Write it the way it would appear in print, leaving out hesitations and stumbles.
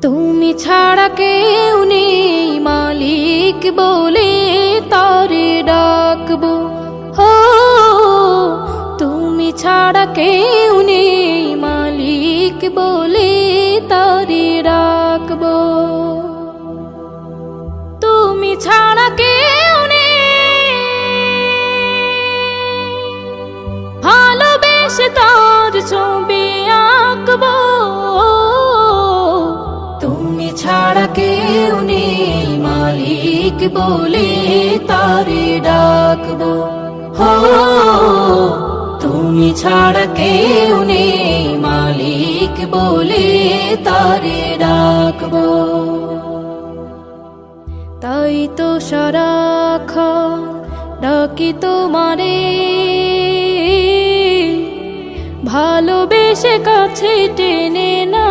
তুমি ছাড়া কেউ নেই মালিক বলে তারে ডাকবো, হো তুমি ছাড়া কেউ নেই মালিক বলে তারে ডাকবো। তুমি ছাড়া কেউ নেই ভালোবেসে তার ছবি আঁকবো। তুমি ছাড়া কেউ নেই মালিক বলে তারে ডাকবো, হো তুমি ছাড়া কেউ নেই মালিক বলে তারে ডাকবো। তাই তো সারাক্ষণ ডাকি তোমারে, ভালোবেসে কাছে টেনে না